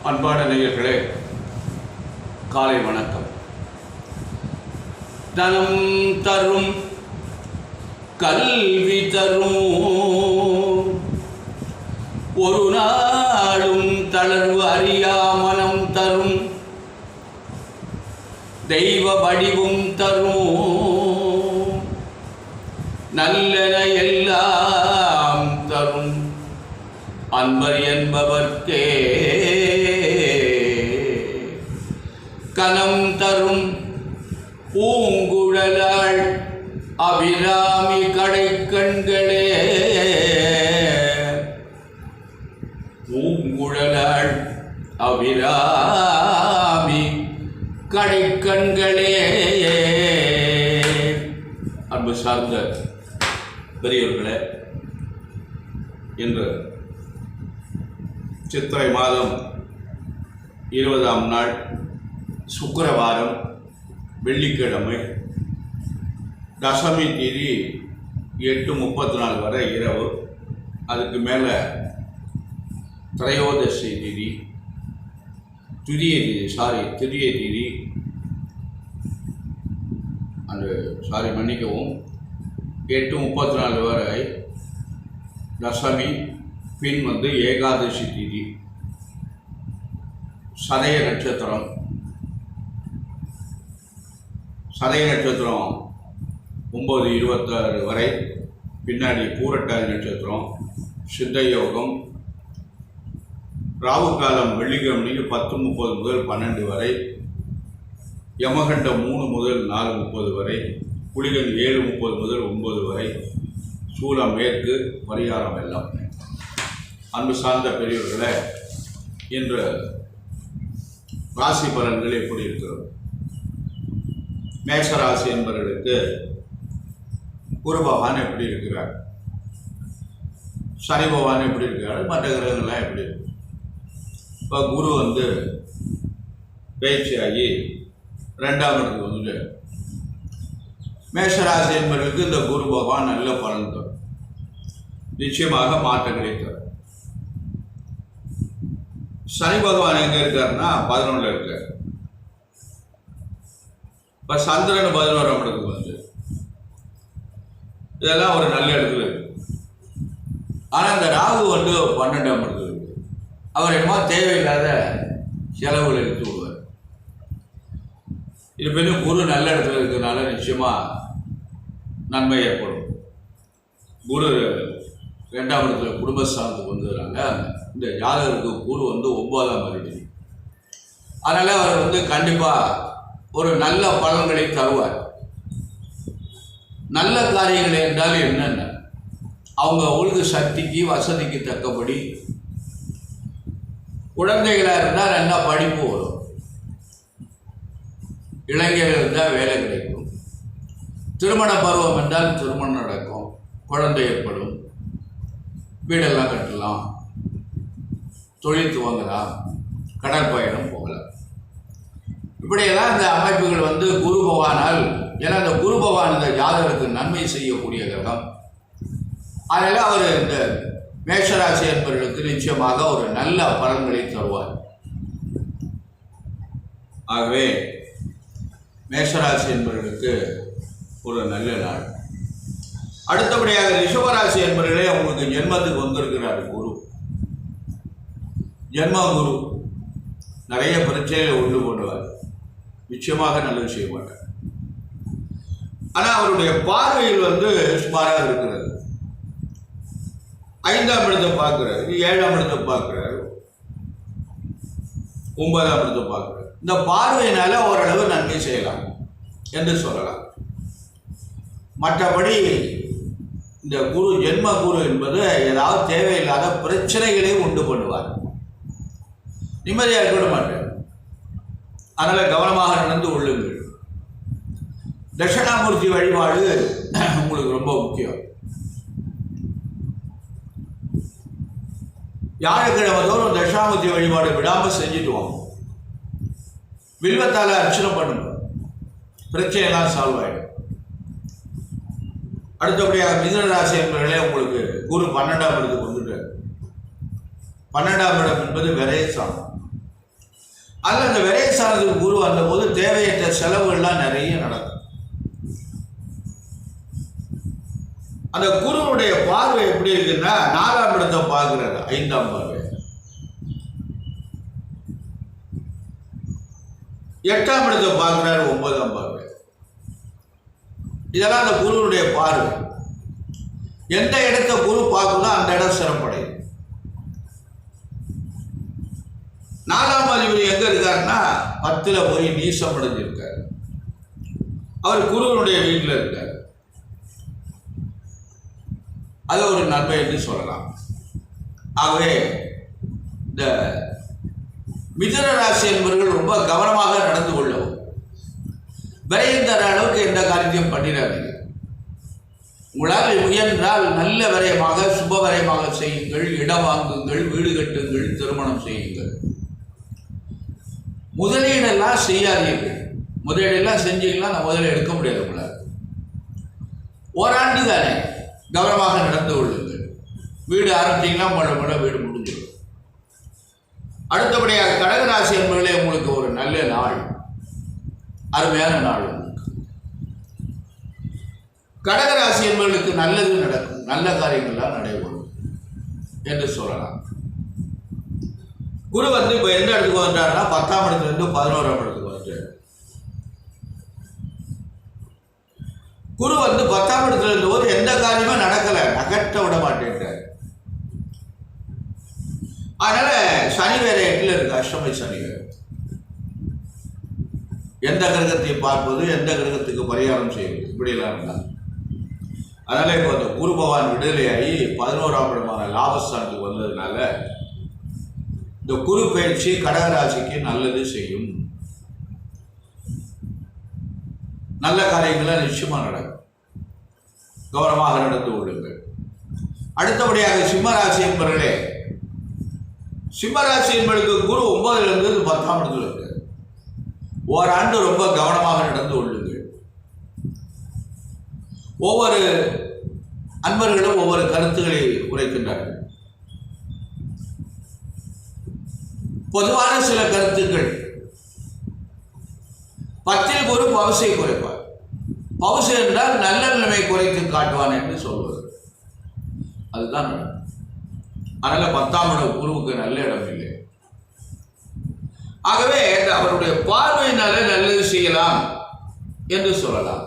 அன்பான நேயர்களே, காலை வணக்கம். தனம் தரும் கல்வி தரும் ஒரு நாளும் தளர்வு அறியா மனம் தரும் தெய்வ வடிவும் தரும் நல்லன எல்லாம் தரும் அன்பர் என்பவர்க்கே கனம் தரும் பூங்குழலாள் அபிராமி கடைக்கண்களே. பூங்குழலாள் அபிராமி கடைக்கண்களே. அன்பு சார்ந்த பெரியவர்களே, இன்று சித்திரை மாதம் 20ஆம் நாள் சுக்கிரவாரம், வெள்ளிக்கிழமை, தசமி தேதி 8:34 வரை இரவு. அதுக்கு மேலே திரையோதசி தேதி, திதியை தேதி மன்னிக்கவும், 8:34 வரை தசமி, பின் ஏகாதசி தேதி, சதய நட்சத்திரம் 9:26 வரை, பின்னாடி பூரட்டாதி நட்சத்திரம், சித்த யோகம், ராகு காலம் வெள்ளிக்கிழமை 10:30 முதல் 12 வரை, யமகண்டம் 3 முதல் 4:30 வரை, குளிகன் 7:30 முதல் 9 வரை, சூலம் மேற்கு, பரிகாரம் எல்லாம். அன்பு சார்ந்த பெரியவர்களே, இன்று ராசி பலன்கள் எப்படி இருக்கிறது? மேஷராசி என்பவர்களுக்கு குரு பகவான் எப்படி இருக்கிறார், சனி பகவான் எப்படி இருக்கிறார், மற்ற கிரகங்கள்லாம் எப்படி இருக்கு? இப்போ குரு பயிற்சியாகி 2ஆம் இடத்துக்கு மேஷராசி என்பவர்களுக்கு இந்த குரு பகவான் நல்ல பலன் தரும், நிச்சயமாக மாற்றங்களை தரும். சனி பகவான் எங்கே இருக்காருன்னா 11ல் இருக்கார். இப்போ சந்திரன் 11ஆம் இடத்துக்கு இதெல்லாம் ஒரு நல்ல இடத்துல இருக்கு. ஆனால் இந்த ராகு 12ஆம் இடத்துல இருக்கு. அவர் என்னமோ தேவையில்லாத செலவுகள் எடுத்து விடுவார். இது பின்ன குரு நல்ல இடத்துல இருக்கிறதுனால நிச்சயமாக நன்மை ஏற்படும். குரு 2ஆம் இடத்துல குடும்பஸ்தானத்துக்கு வந்ததுனால இந்த ஜாதகருக்கு குரு 9ஆம் அதிபதி. அதனால் அவர் கண்டிப்பாக ஒரு நல்ல பலன்களை தருவார். நல்ல காரியங்கள் என்றால் என்னென்ன, அவங்க ஒழுங்கு சக்திக்கு வசதிக்கு தக்கபடி குழந்தைகளாக இருந்தால் நல்லா படிப்பு வரும், இளைஞர்கள் இருந்தால் வேலை கிடைக்கும், திருமண பருவம் என்றால் திருமணம் நடக்கும், குழந்தை ஏற்படும், வீடெல்லாம் கட்டலாம், தொழில் துவங்கலாம், கடற்பயணம் போகலாம். இப்படியெல்லாம் இந்த அமைப்புகள் குரு பகவானால், ஏன்னா இந்த குரு பகவான் இந்த ஜாதகத்துக்கு நன்மை செய்யக்கூடிய கிரகம். அதனால் அவர் இந்த மேஷராசி என்பவர்களுக்கு நிச்சயமாக ஒரு நல்ல பலன்களை தருவார். ஆகவே மேஷராசி என்பவர்களுக்கு ஒரு நல்ல நாள். அடுத்தபடியாக ரிஷபராசி என்பவர்களே, உங்களுக்கு ஜென்மத்துக்கு வந்திருக்கிறார் குரு. ஜென்ம குரு நிறைய பிரச்சனைகளை உண்டு போடுவார், நிச்சயமாக நல்லது செய்ய மாட்டார். ஆனால் அவருடைய பார்வையில் சுமாராக இருக்கிறது. 5ஆம் இடத்தை பார்க்கிறார், 7ஆம் இடத்தை பார்க்கிறார், 9ஆம் இடத்தை பார்க்கிறார். இந்த பார்வையினால ஓரளவு நன்மை செய்யலாம் என்று சொல்லலாம். மற்றபடி இந்த குரு, ஜென்ம குரு என்பது ஏதாவது தேவையில்லாத பிரச்சனைகளை உண்டு பண்ணுவார், நிம்மதியாக இருக்க மாட்டார். அதனால் கவனமாக நடந்து கொள்ளுங்கள். தட்சிணாமூர்த்தி வழிபாடு உங்களுக்கு ரொம்ப முக்கியம். வியாழக்கிழமை தோறும் தட்சிணாமூர்த்தி வழிபாடு விடாமல் செஞ்சுட்டு வாங்க. வில்வத்தால் அர்ச்சனை பண்ணுங்க, பிரச்சனையெல்லாம் சால்வ் ஆகிடும். அடுத்தபடியாக மிதுன ராசி என்பவர்களே, உங்களுக்கு குரு 12ஆம் இடத்துக்கு வந்துட்டார். 12ஆம் இடம் என்பது விரயஸ்தானம். அதில் அந்த விரயஸ்தானத்துக்கு குரு வந்தபோது தேவையற்ற செலவுகள்லாம் நிறைய நடக்கும். அந்த குருவுடைய பார்வை எப்படி இருக்குன்னா 4ஆம் இடத்தை பார்க்கிறாரு, 5ஆம் பார்வை. 8ஆம் இடத்தை பார்க்கிறாரு, 9ஆம் பார்வை. இதெல்லாம் அந்த குருவுடைய பார்வை. எந்த இடத்தை குரு பார்க்குதோ அந்த இடம் சிறப்படையும். 4ஆம் அதிபதி எங்க இருக்காருன்னா 10ல் போய் நீசம் அடைஞ்சிருக்காரு. அவர் குருவனுடைய வீட்டில் இருக்கார். அது ஒரு நன்மை என்று சொல்லலாம். ஆகவே இந்த மிதுன ராசி என்பவர்கள் ரொம்ப கவனமாக நடந்து கொள்ளவும், விரயம் தர அளவுக்கு எந்த காரியத்தையும் பண்ணிடாதீங்க. உங்களால் முயன்றால் நல்ல விரயமாக சுப விரயமாக செய்யுங்கள். இடம் வாங்குங்கள், வீடு கட்டுங்கள், திருமணம் செய்யுங்கள். முதலீடெல்லாம் செய்யாதீர்கள். முதலீடெல்லாம் செஞ்சீங்கன்னா நான் முதல்ல எடுக்க முடியாது. உங்களால் ஓராண்டு தானே, கவனமாக நடந்து கொள்ளுங்கள். வீடு ஆரம்பிச்சிங்கன்னா உங்களோட வீடு முடிஞ்சிடும். அடுத்தபடியாக கடகராசி என்பவர்களே, உங்களுக்கு ஒரு நல்ல நாள், அருமையான நாள். கடகராசி என்பவர்களுக்கு நல்லது நடக்கும், நல்ல காரியங்கள்லாம் நடைபெறும் என்று சொல்லலாம். குரு இப்போ எந்த இடத்துக்கு வந்துட்டாருன்னா 10ஆம் இடத்துலேருந்து 11ஆம் இடத்துக்கு வந்துட்டார். குரு 10ஆம் இடத்துல இருந்தபோது எந்த காரியமும் நடக்கலை, நகர்த்த விட மாட்டேன்ட்டார். அதனால சனி வேற 8ல் இருக்கு, அஷ்டமி சனி வேற. எந்த கிரகத்தை பார்ப்பது, எந்த கிரகத்துக்கு பரிகாரம் செய்வது, இப்படியெல்லாம் இருந்தாங்க. அதனால இப்போ அந்த குரு பகவான் விடுதலையாகி 11ஆம் இடமான லாபஸ்தானத்துக்கு வந்ததுனால இந்த குரு பயிற்சி கடகராசிக்கு நல்லது செய்யும். நல்ல காரியங்களை நிச்சயமா நடக்கும். கவனமாக நடந்து கொள்ளுங்கள். அடுத்தபடியாக சிம்மராசி என்பவர்களே, சிம்மராசி என்பவர்களுக்கு குரு 9லிருந்து 10ஆம் இடத்துல இருக்கு. ஓராண்டு ரொம்ப கவனமாக நடந்து கொள்ளுங்கள். ஒவ்வொரு அன்பர்களும் ஒவ்வொரு கருத்துக்களை உரைக்கின்றார்கள். பொதுவான சில கருத்துக்கள். 10ல் குரு பவசை குறைப்பார். பவசை என்றால் நல்ல நிலைமை குறைத்து காட்டுவான் என்று சொல்வது. அதுதான் நடக்கும். அதனால 10ஆம் இடம் குருவுக்கு நல்ல இடம் இல்லை. ஆகவே அவருடைய பார்வையினால நல்லது செய்யலாம் என்று சொல்லலாம்.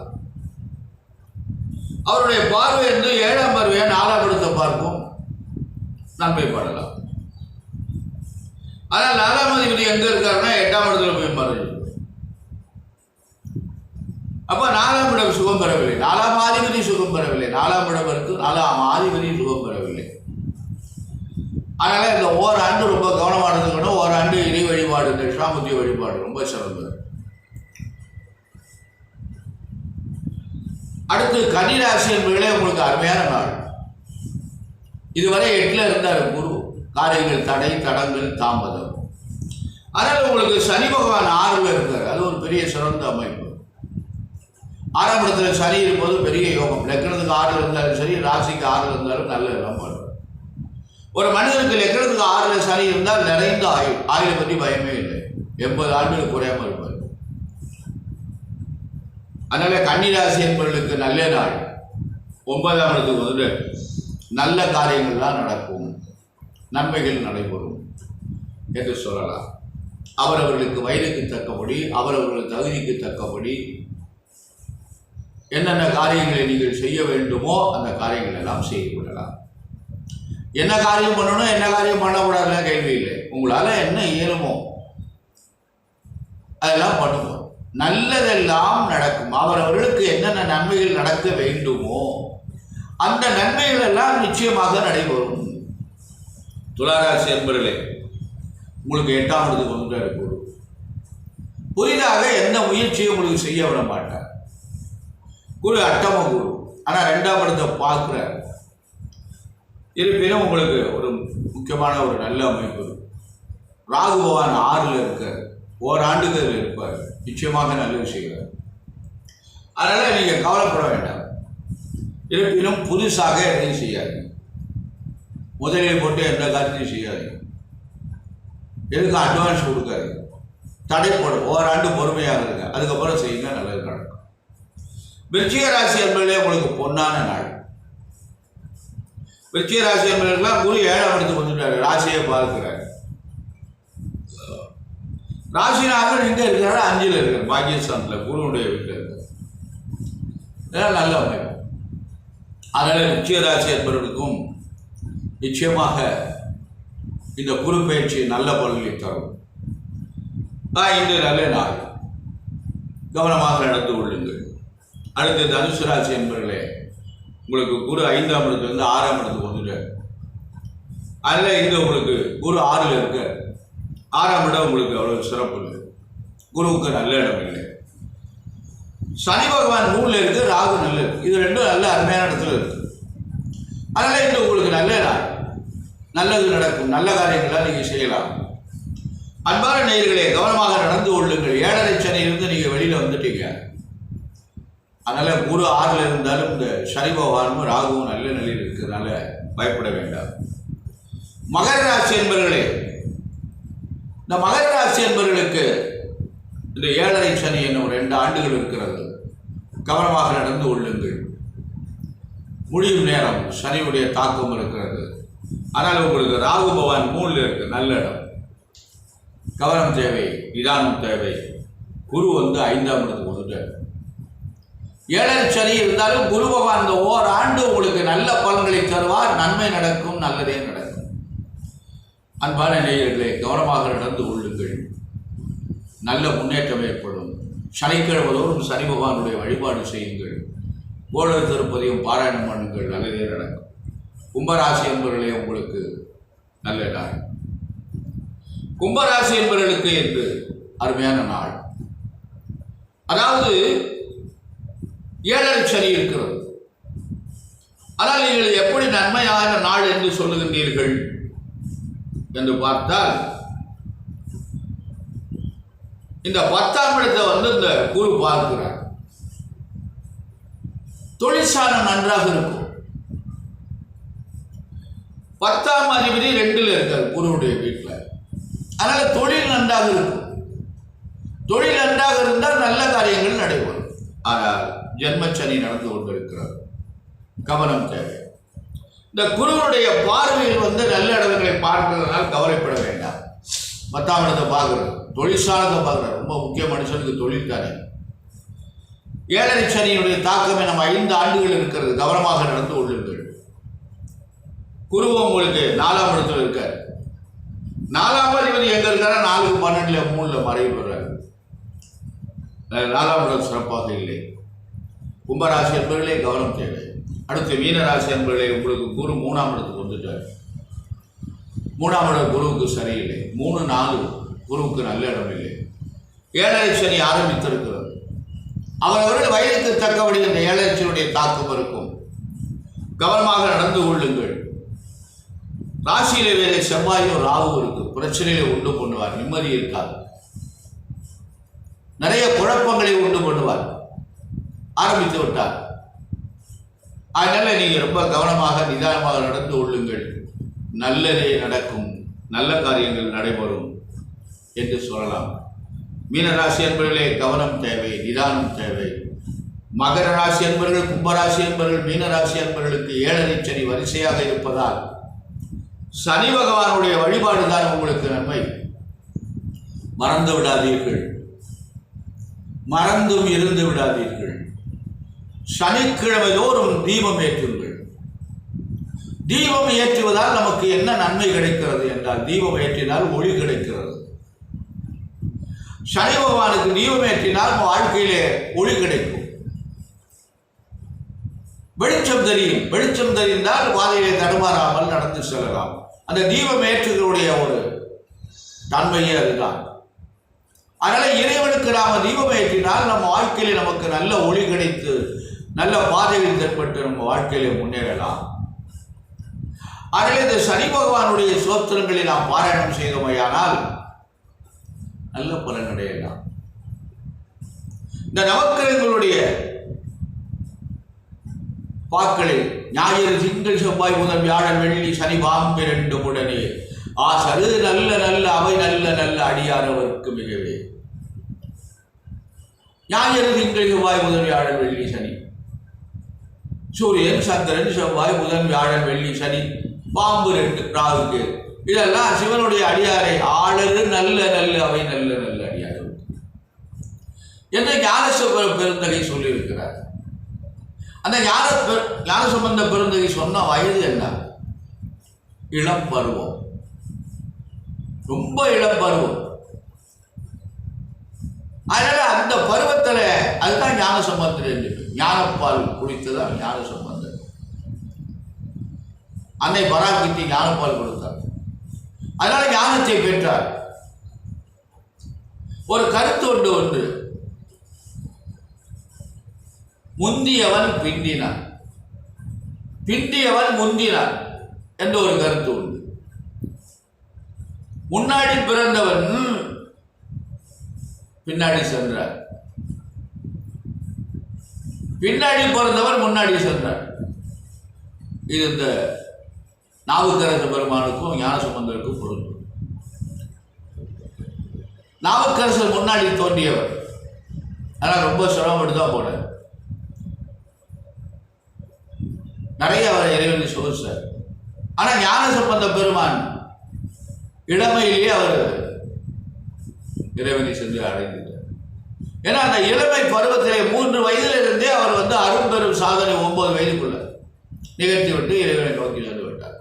அவருடைய பார்வை என்று 7ஆம் பார்வையை 4ஆம் இடத்தை பார்ப்போம், நன்மை படலாம். ஆனால் 4ஆம் அதிபதி எங்க இருக்காருன்னா 8ஆம் இடத்துல போய் மறைஞ்சு. அப்ப 4ஆம் இடம் சுகம் பெறவில்லை, 4ஆம் அதிபதி சுகம் பெறவில்லை. 4ஆம் இடம் இருக்கு, 4ஆம் அதிபதி சுகம் பெறவில்லை. அதனால இந்த ஓராண்டு ரொம்ப கவனமாக இருந்துக்கணும். ஓராண்டு இறை வழிபாடு, தட்சிணாமூர்த்தி வழிபாடு ரொம்ப சிறந்தது. அடுத்து கன்னிராசி என்பவர்களே, உங்களுக்கு அருமையான நாள். இதுவரை 8ல் இருந்தார் குரு. காரியங்கள் தடை, தடங்கள், தாமதம். அதனால் உங்களுக்கு சனி பகவான் 6ல் இருக்கார். அது ஒரு பெரிய சிறந்த அமைப்பு. 6ஆம் இடத்துல சனி இருப்பது பெரிய யோகம். லக்னத்துக்கு 6ல் இருந்தாலும் சரி, ராசிக்கு 6ல் இருந்தாலும் நல்ல இடம் பண்ணுவார். ஒரு மனிதனுக்கு லக்னத்துக்கு 6ல் சனி இருந்தால் நிறைந்த ஆயுள், ஆயுளை பற்றி பயமே இல்லை. 80 ஆண்டுகள் குறையாமல் இருப்பார். அதனால கன்னிராசி என்பவர்களுக்கு நல்ல நாள். 9ஆம் இடத்துக்கு நல்ல காரியங்கள்லாம் நடக்கும், நன்மைகள் நடைபெறும் என்று சொல்லலாம். அவரவர்களுக்கு வயதுக்கு தக்கபடி, அவரவர்கள் தகுதிக்கு தக்கபடி என்னென்ன காரியங்களை நீங்கள் செய்ய வேண்டுமோ அந்த காரியங்கள் எல்லாம் செய்து கொள்ளலாம். என்ன காரியம் பண்ணணும், என்ன காரியம் பண்ணக்கூடாதுல கேள்வி இல்லை. உங்களால் என்ன இயலுமோ அதெல்லாம் பண்ணுவோம். நல்லதெல்லாம் நடக்கும். அவரவர்களுக்கு என்னென்ன நன்மைகள் நடக்க வேண்டுமோ அந்த நன்மைகள் எல்லாம் நிச்சயமாக நடைபெறும். துளாராசி என்பவர்களே, உங்களுக்கு 8ஆம் இடத்துக்கு வந்துட்டாரு குரு. புதிதாக எந்த முயற்சியும் உங்களுக்கு செய்ய விட மாட்டார். குரு அட்டம குரு, ஆனால் 2ஆம் இடத்தை பார்க்கிறார். இருப்பினும் உங்களுக்கு ஒரு முக்கியமான ஒரு நல்ல அமைப்பு. ராகு பகவான் 6ல் இருக்கார். ஓராண்டுக்கு அதில் இருப்பார். நிச்சயமாக நல்லது செய்கிறார். அதனால் நீங்கள் கவலைப்பட வேண்டாம். இருப்பினும் புதுசாக எதையும் செய்யாதீங்க. முதலில் போட்டு எந்த காரியத்தையும் செய்யாதீங்க. எதுக்கு அட்வான்ஸ் கொடுக்காதீங்க. தடைப்படும். ஓராண்டு பொறுமையாக இருங்க, அதுக்கப்புறம் செய்யுங்க, நல்லது நடக்கும். விருச்சிக ராசி என்பதிலே உங்களுக்கு பொன்னான நாள். விருச்சிக ராசி என்பதற்கெல்லாம் குரு 7ஆம் இடத்துக்கு வந்துட்டாரு, ராசியை பார்க்கிறார். ராசிநாதன் எங்க இருக்கிறாரு? 5ல் இருக்கார், பாக்கியஸ்தானத்தில் குருவுடைய வீட்டில் இருக்கார். இதெல்லாம் நல்ல அமைப்பு. அதனால விருச்சிக ராசி என்பவர்களுக்கும் நிச்சயமாக இந்த குரு பயிற்சி நல்ல பலனை தரும். இன்று நல்ல நாள், கவனமாக நடந்து கொள்ளுங்கள். அடுத்து தனுசு ராசி என்பவர்களே, உங்களுக்கு குரு 5ஆம் இடத்துலேருந்து 6ஆம் இடத்துக்கு வந்துட்டார். அதில் இங்கே உங்களுக்கு குரு 6ல் இருக்க, 6ஆம் இடம் உங்களுக்கு அவ்வளவு சிறப்பு இல்லை, குருவுக்கு நல்ல இடம் இல்லை. சனி பகவான் 3ல் இருக்கு, ராகு நல்ல இருக்கு, இது ரெண்டும் நல்ல அருமையான இடத்துல இருக்கு. அதனால இன்று உங்களுக்கு நல்ல நாள், நல்லது நடக்கும், நல்ல காரியங்களாக நீங்கள் செய்யலாம். அன்பான நேயர்களே, கவனமாக நடந்து கொள்ளுங்கள். 7.5 சனியிலிருந்து நீங்கள் வெளியில் வந்துட்டீங்க. அதனால் குரு 6ல் இருந்தாலும் இந்த சனி பகவானும் ராகுவும் நல்ல நிலையில் இருக்கிறதுனால பயப்பட வேண்டாம். மகர ராசி என்பவர்களே, இந்த மகர ராசி என்பவர்களுக்கு இந்த 7.5 சனி என்னும் 2 ஆண்டுகள் இருக்கிறது. கவனமாக நடந்து கொள்ளுங்கள். முடியும் நேரம் சனியுடைய தாக்கம் இருக்கிறது. ஆனால் உங்களுக்கு ராகு பகவான் 3ல் இருக்கு, நல்ல இடம். கவனம் தேவை, நிதானம் தேவை. குரு 5ஆம் இடத்துக்கு வந்துட்டார். 7.5 சனி இருந்தாலும் குரு பகவான் இந்த ஓராண்டு உங்களுக்கு நல்ல பலன்களை தருவார். நன்மை நடக்கும், நல்லதே நடக்கும். அன்பான நேயர்களே, கவனமாக நடந்து கொள்ளுங்கள். நல்ல முன்னேற்றம் ஏற்படும். சனிக்கிழமை தோறும் சனி பகவானுடைய வழிபாடு செய்யுங்கள். கோள திருப்பதியும் பாராயணம் பண்ணுங்கள், நல்லதே நடக்கும். கும்பராசி என்பவர்களே, உங்களுக்கு நல்ல நாள். கும்பராசி என்பவர்களுக்கு என்று அருமையான நாள். அதாவது 7.5 சனி இருக்கிறது. ஆனால் நீங்கள் எப்படி நன்மையான நாள் என்று சொல்லுகின்றீர்கள் என்று பார்த்தால், இந்த 10ஆம் இடத்தை இந்த குரு பார்க்கிறார். தொழிற்சாலம் நன்றாக இருக்கும். 10ஆம் அதிபதி 2ல் இருக்கார் குருவுடைய வீட்டில். அதனால தொழில் நன்றாக இருக்கும். தொழில் நன்றாக இருந்தால் நல்ல காரியங்கள் நடைபெறும். ஆனால் ஜென்மச்சனி நடந்து கொண்டிருக்கிறார், கவனம் தேவை. இந்த குருவுடைய பார்வையில் நல்ல இடங்களை பார்க்கிறதுனால் கவலைப்பட வேண்டாம். 10ஆம் இடத்தை பார்க்கிறது, தொழிற்சாலத்தை பார்க்கிறார். ரொம்ப முக்கிய மனுஷனுக்கு தொழில் தானே. 7.5 சனியினுடைய தாக்கமே நம்ம 5 ஆண்டுகள் இருக்கிறது. கவனமாக நடந்து கொள்ளுங்கள். குருவும் உங்களுக்கு 4ஆம் இடத்துல இருக்கார். 4ஆம் அதிபதி எங்க இருக்காரா? 4க்கு 12ல் 3ல் மறைவு வர்றாரு. 4ஆம் இடம் சிறப்பாக இல்லை. கும்பராசி என்பவர்களே, கவனம் தேவை. அடுத்து மீனராசி என்பவர்களே, உங்களுக்கு குரு 3ஆம் இடத்துக்கு வந்துட்டார். 3ஆம் இடம் குருவுக்கு சரியில்லை. 3, 4 குருவுக்கு நல்ல இடம் இல்லை. 7.5 சனி ஆரம்பித்திருக்கிறது. அவரவர்கள் வயதுக்கு தக்கபடி இந்த 7.5 சனியுடைய தாக்கம் இருக்கும். கவனமாக நடந்து கொள்ளுங்கள். ராசியிலே வேலை செவ்வாயும் ராகுவும் இருக்கு. பிரச்சனைகளை உண்டு பண்ணுவார், நிம்மதி இருக்காது, நிறைய குழப்பங்களை உண்டு பண்ணுவார். ஆரம்பித்து விட்டார். அதனால நீங்க ரொம்ப கவனமாக நிதானமாக நடந்து கொள்ளுங்கள். நல்லதே நடக்கும், நல்ல காரியங்கள் நடைபெறும் என்று சொல்லலாம். மீனராசி என்பவர்களே, கவனம் தேவை, நிதானம் தேவை. மகர ராசி என்பவர்கள், கும்பராசி என்பவர்கள், மீனராசி என்பவர்களுக்கு 7.5 சனி வரிசையாக இருப்பதால் சனி பகவானுடைய வழிபாடுதான் உங்களுக்கு நன்மை. மறந்து விடாதீர்கள், மறந்தும் இருந்து விடாதீர்கள். சனிக்கிழமை தோறும் தீபம் ஏற்றுங்கள். தீபம் ஏற்றுவதால் நமக்கு என்ன நன்மை கிடைக்கிறது என்றால், தீபம் ஏற்றினால் ஒளி கிடைக்கிறது. சனி பகவானுக்கு தீபம் ஏற்றினால் வாழ்க்கையிலே ஒளி கிடைக்கும், வெளிச்சம் தெரியும். வெளிச்சம் தெரிந்தால் பாதையிலே தடுமாறாமல் நடந்து செல்லலாம். அந்த தீபம் ஏற்றுகளுடைய ஒரு தன்மையே அதுதான். அதனால இறைவனுக்கு நாம தீபம் ஏற்றினால் நம்ம வாழ்க்கையிலே நமக்கு நல்ல ஒளி கிடைத்து நல்ல பாதையில் தென்பட்டு நம்ம வாழ்க்கையிலே முன்னேறலாம். அதனால இந்த சனி பகவானுடைய சோத்திரங்களை நாம் பாராயணம் செய்தோமையானால் நல்ல பலன் அடையலாம். இந்த நவக்கிரகங்களுடைய பாக்களில் ஞாயிறு, திங்கள், செவ்வாய், புதன், வியாழன், வெள்ளி, சனி, பாம்பிரண்டு உடனே ஆசரு நல்ல நல்ல அவை நல்ல நல்ல அடியாரவர்க்கு மிகவே ஞாயிறு திங்கள் செவ்வாய் புதன் வியாழன் வெள்ளி சனி, சூரியன் சந்திரன் செவ்வாய் புதன் வியாழன் வெள்ளி சனி, பாம்பு 2 ராகுக்கு. இதெல்லாம் சிவனுடைய அடியாரை ஆளரு நல்ல நல்ல அவை நல்ல நல்ல அடியார்கள் என்று ஞானசம்பந்த பெருந்தகை சொல்லியிருக்கிறார். அந்த ஞானசம்பந்த பெருந்தகை சொன்ன வயது என்ன? இளம் பருவம், ரொம்ப இளம் பருவம். அதனால அந்த பருவத்தில் அதுதான் ஞானசம்பந்தர் என்று ஞானப்பால் குடித்ததான் ஞானசம்பந்தர். அன்னை பராசக்தி ஞானப்பால் கொடுத்தார், அதனால ஞானத்தை பெற்றார். ஒரு கருத்து ஒன்று, முந்தியவன் பிந்தினான், பிந்தியவன் முந்தினான் என்ற ஒரு கருத்து உண்டு. முன்னாடி பிறந்தவன் பின்னாடி சென்றார், பின்னாடி பிறந்தவர் முன்னாடி சென்றார். இது இந்த நாவுக்கரச பெருமானுக்கும் ஞானசம்பந்தருக்கும் பொருந்தும். நாவுக்கரசர் முன்னாடி தோன்றியவர், ஆனால் ரொம்ப சிரமப்பட்டு தான் போனார். நிறைய அவரை இறைவனை சோதிச்சார். ஆனால் ஞானசம்பந்த பெருமான் இளமையிலேயே அவர் இறைவனை சென்று அடைந்தார். ஏன்னா அந்த இளமை பருவத்திலே 3 வயதிலிருந்தே அவர் அரும்பெரும் சாதனை 9 வயதுக்குள்ள நிகழ்த்திவிட்டு இறைவனை நோக்கி சென்று விட்டார்.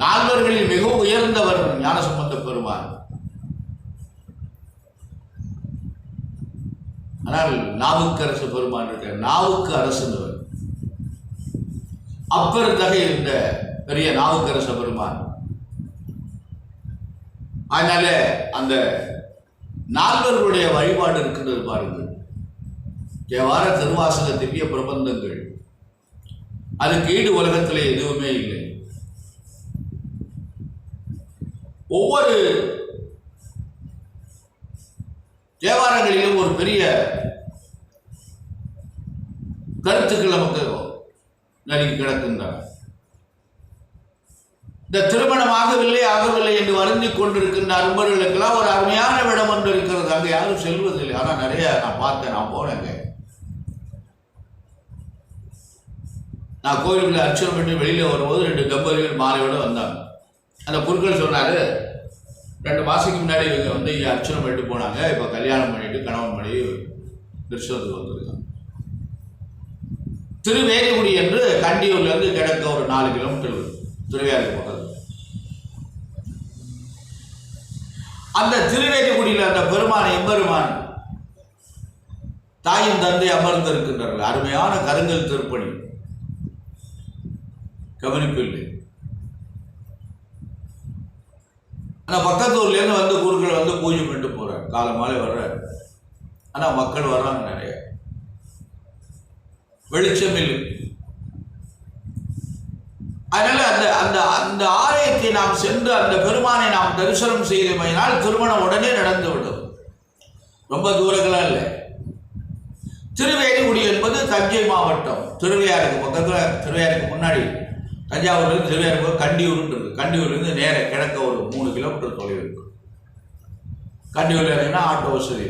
4வர்களில் மிகவும் உயர்ந்தவர் ஞானசம்பந்த பெருமான். ஆனால் நாவுக்கரசு பெருமான் இருக்க நாவுக்கு அரசுவர் அப்பெருந்தகை இந்த பெரிய நாவுக்கரச பெருமான். அதனால அந்த 4வர்களுடைய வழிபாடு இருக்கின்றது பாருங்கள். தேவார திருவாசக திவ்ய பிரபந்தங்கள், அதுக்கு ஈடு உலகத்திலே எதுவுமே இல்லை. ஒவ்வொரு தேவாரங்களிலும் ஒரு பெரிய கருத்துக்கள் நமக்கு நறுக்கி கிடக்கின்றன. இந்த திருமணம் ஆகவில்லை என்று வருந்தி கொண்டிருக்கின்ற அன்பர்களுக்கெல்லாம் ஒரு அருமையான இடம் ஒன்று இருக்கிறது. அங்கே யாரும் செல்வதில்லை. ஆனால் நிறைய நான் பார்த்தேன், நான் போனேங்க. நான் கோயிலுக்குள்ள அர்ச்சனை பண்ணி வெளியில் வரும்போது 2 தம்பதிகள் மாலையோடு வந்தாங்க. அந்த குருக்கள் சொன்னார், 2 மாதத்துக்கு முன்னாடி இவங்க இங்கே அர்ச்சனை பண்ணிட்டு போனாங்க, இப்போ கல்யாணம் பண்ணிட்டு கணவன் மனைவி தரிசனத்துக்கு வந்திருக்காங்க. திருவேதிகுடி என்று கண்டியூர்லேருந்து கிடக்க ஒரு 4 கிலோமீட்டர் திருவையாறு பக்கத்தில். அந்த திருவேதிகுடியில் அந்த பெருமான் எம்பெருமான் தாயும் தந்தை அமர்ந்திருக்கின்றார்கள். அருமையான கருங்கல் திருப்பணி, கவனிப்பில்லை. ஆனால் பக்கத்தூர்லேருந்து குருக்கள் பூஜை பண்ணிட்டு போகிறார், காலை மாலை வர்றார். ஆனால் மக்கள் வர்றாங்க நிறைய, வெளிச்சம் இல்லை. அதனால அந்த அந்த அந்த ஆலயத்தை நாம் சென்று அந்த பெருமானை நாம் தரிசனம் செய்தமையினால் திருமணம் உடனே நடந்துவிடும். ரொம்ப தூரங்களா இல்லை. திருவேதிகுடி என்பது தஞ்சை மாவட்டம், திருவையாறுக்கு பக்கத்தில், திருவையாறுக்கு முன்னாடி தஞ்சாவூர்லேருந்து திருவையாறு கண்டியூர்னு இருக்கு. கண்டியூர்லேருந்து நேர கிழக்க ஒரு 3 கிலோமீட்டர் தொலைவு இருக்கு. கண்டியூரில் இறங்கினா ஆட்டோ வசதி,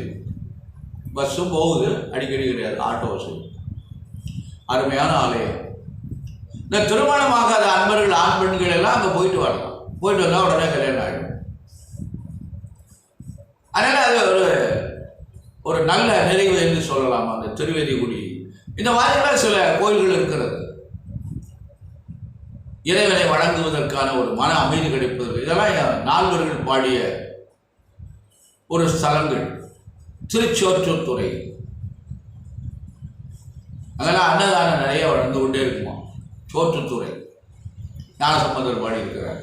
பஸ்ஸும் போகுது, அடிக்கடி கிடையாது, ஆட்டோ வசதி. அருமையான ஆலயம். இந்த திருமணமாகாத அன்பர்கள், ஆண் பெண்கள் எல்லாம் அங்கே போயிட்டு வரலாம். போயிட்டு வந்தால் உடனே கல்யாணம் ஆகிடும். அதனால் அது ஒரு நல்ல நிறைவு என்று சொல்லலாம் அந்த திருவேதிகுடி. இந்த மாதிரிலாம் சில கோயில்கள் இருக்கிறது. இறைவனை வழங்குவதற்கான ஒரு மன அமைதி கிடைப்பதற்கு இதெல்லாம் 4வர்கள் பாடிய ஒரு ஸ்தலங்கள். திருச்சோற்றுத்துறை, அதெல்லாம் அன்னதானம் நிறைய வளர்ந்து கொண்டே இருக்குமா. சோற்றுத்துறை ஞானசம்பந்தர் பாடி இருக்கிறார்.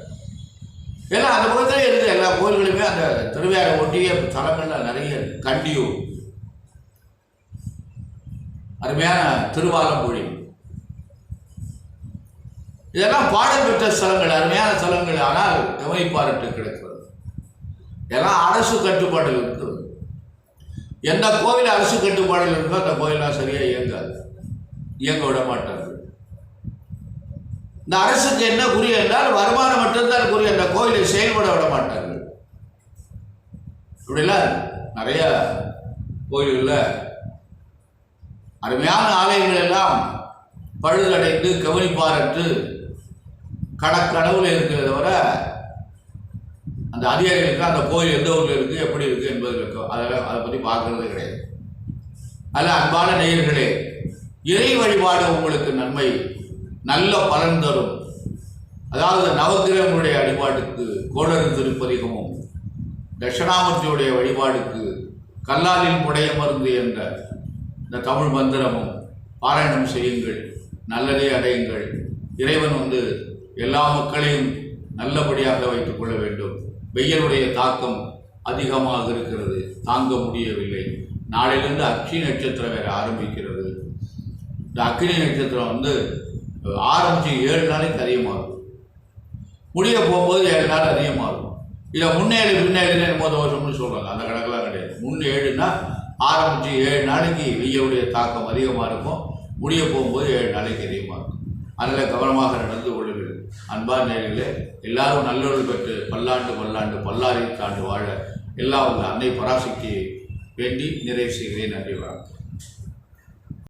ஏன்னா அந்த பக்கத்திலே இருக்கிற எல்லா கோயில்களுமே அந்த திருவையாறு ஒட்டிய தலங்கள்லாம் நிறைய. கண்டியூர், அருமையான திருவாலம்புழி, இதெல்லாம் பாடல் பெற்ற ஸ்தலங்கள், அருமையான ஸ்தலங்கள். ஆனால் கவனிப்பாரட்டு கிடக்கிறது. எல்லாம் அரசு கட்டுப்பாடுகள் இருக்கிறது. எந்த கோவில் அரசு கட்டுப்பாடுகள் இருக்கோ அந்த கோயிலாம் சரியாக இயங்காது, இயங்க விட மாட்டார்கள். இந்த அரசுக்கு என்ன குறி என்றால் வருமானம் மட்டும்தான் குறி. அந்த கோயிலை செயல்பட விட மாட்டார்கள். இப்படிலாம் நிறைய கோயில்களில் அருமையான ஆலயங்கள் எல்லாம் பழுதடைந்து கவனிப்பாரற்று கடவுள் இருக்கிறத வர அந்த அதிகாரிகளுக்கு அந்த கோயில் எந்த ஊரில் இருக்குது, எப்படி இருக்குது என்பது இருக்கும். அதை பற்றி பார்க்கறது கிடையாது. அதில் அன்பான நேயர்களே, இறை வழிபாடு உங்களுக்கு நன்மை நல்ல பலன் தரும். அதாவது நவக்கிரகங்களுடைய வழிபாட்டுக்கு கோடரு திருப்பதிகமும், தட்சிணாமூர்த்தியுடைய வழிபாடுக்கு கல்லாலில் முடைய மருந்து என்ற இந்த தமிழ் மந்திரமும் பாராயணம் செய்யுங்கள், நல்லதே அடையுங்கள். இறைவன் எல்லா மக்களையும் நல்லபடியாக வைத்துக் கொள்ள வேண்டும். வெயிலுடைய தாக்கம் அதிகமாக இருக்கிறது, தாங்க முடியவில்லை. நாளையிலிருந்து அக்னி நட்சத்திரம் வேற ஆரம்பிக்கிறது. இந்த அக்னி நட்சத்திரம் ஆரம்பித்து 7 நாளைக்கு அதிகமாகும், முடிய போகும்போது 7 நாள் அதிகமாகும். இதை முன்னேழு பின்னேழு என்னமோ தோஷம்னு சொல்கிறாங்க. அந்த கணக்கெல்லாம் கிடையாது. 7 ஆரம்பித்து 7 நாளைக்கு வெயிலுடைய தாக்கம் அதிகமாக இருக்கும், முடிய போகும்போது 7 நாளைக்கு அதிகமாக இருக்கும். அதில் கவனமாக நடந்து கொள்ளுங்கள். அன்பான நேயர்களே, எல்லாரும் நல்லொருள் பெற்று பல்லாண்டு பல்லாண்டு பல்லாயிரத்தாண்டு வாழ எல்லாம் அன்னை பராசக்தியை வேண்டி நிறைவு செய்கிறேன். நன்றி, வணக்கம்.